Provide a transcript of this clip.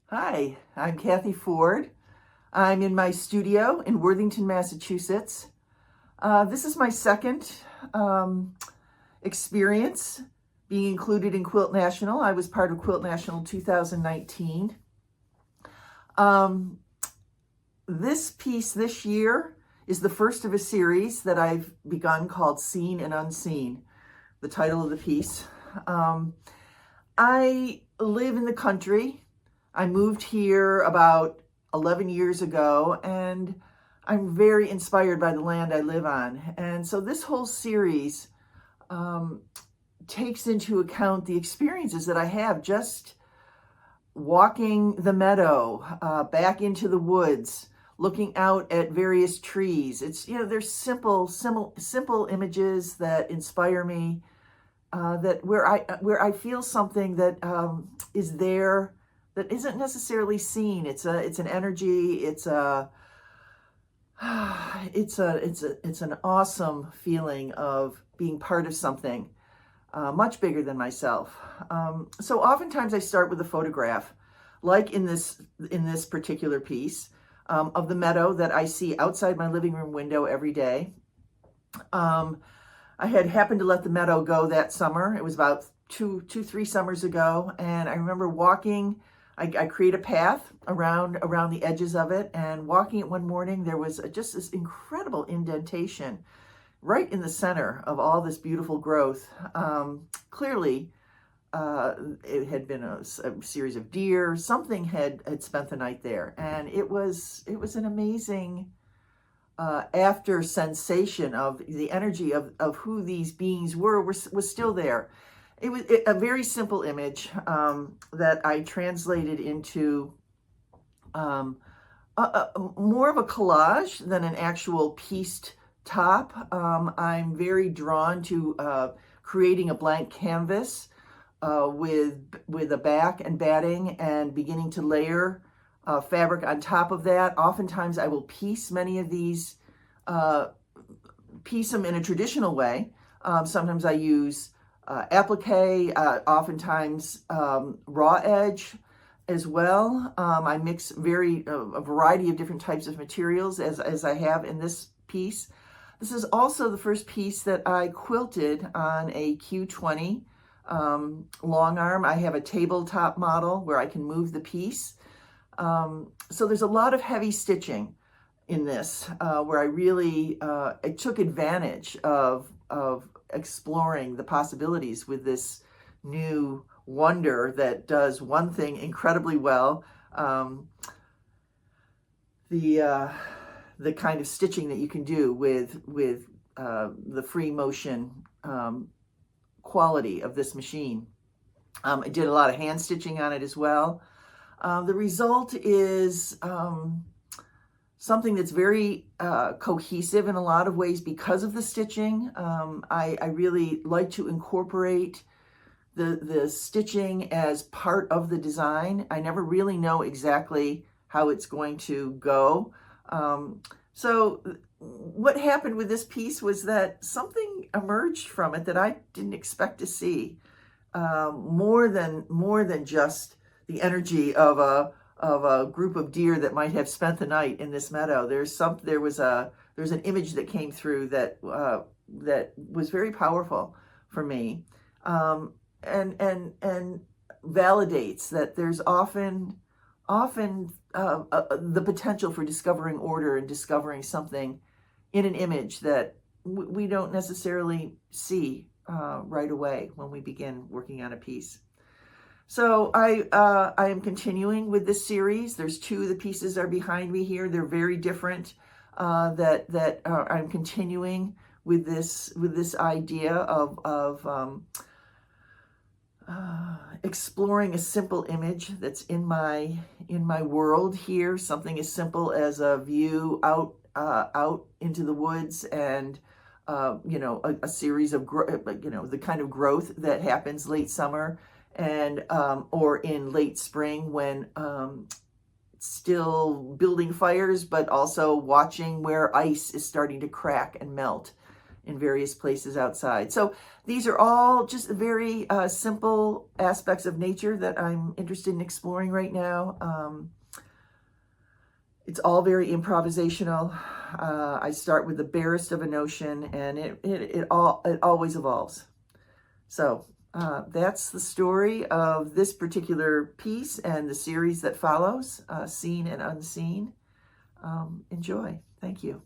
Hi, I'm Kathy Ford. I'm in my studio in Worthington, Massachusetts. This is my second um, experience being included in Quilt National. I was part of Quilt National 2019. Um, this piece this year is the first of a series that I've begun called Seen and Unseen, the title of the piece. Um, I live in the country. I moved here about 11 years ago, and I'm very inspired by the land I live on. And so this whole series um, takes into account the experiences that I have just walking the meadow, back into the woods, looking out at various trees. It's, there's simple images that inspire me, that where I feel something that is there that isn't necessarily seen. It's an energy. It's an awesome feeling of being part of something much bigger than myself. So oftentimes I start with a photograph, like in this particular piece, of the meadow that I see outside my living room window every day. I had happened to let the meadow go that summer. It was about three summers ago, and I remember walking. I create a path around the edges of it, and walking it one morning, there was just this incredible indentation right in the center of all this beautiful growth. Clearly, it had been a series of deer. Something had spent the night there, and it was an amazing after sensation of the energy of who these beings were was still there. It was a very simple image that I translated into more of a collage than an actual pieced top. I'm very drawn to creating a blank canvas with a back and batting and beginning to layer fabric on top of that. Oftentimes I will piece many of these, piece them in a traditional way. Sometimes I use applique, oftentimes raw edge as well. I mix a variety of different types of materials as I have in this piece. This is also the first piece that I quilted on a Q20 long arm. I have a tabletop model where I can move the piece. So there's a lot of heavy stitching in this, where I took advantage of exploring the possibilities with this new wonder that does one thing incredibly well. The kind of stitching that you can do with the free motion quality of this machine. I did a lot of hand stitching on it as well. The result is something that's very cohesive in a lot of ways because of the stitching. I really like to incorporate the stitching as part of the design. I never really know exactly how it's going to go. So what happened with this piece was that something emerged from it that I didn't expect to see. More than just the energy of a group of deer that might have spent the night in this meadow. There's an image that came through that was very powerful for me, and validates that there's often the potential for discovering order and discovering something in an image that we don't necessarily see right away when we begin working on a piece. So I am continuing with this series. There's two of the pieces are behind me here. They're very different. I'm continuing with this idea of exploring a simple image that's in my world here. Something as simple as a view out into the woods, and a series of the kind of growth that happens late summer and or in late spring when still building fires, but also watching where ice is starting to crack and melt in various places outside. So these are all just very simple aspects of nature that I'm interested in exploring right now. It's all very improvisational. I start with the barest of a notion, and it always evolves. So that's the story of this particular piece and the series that follows, Seen and Unseen. Enjoy. Thank you.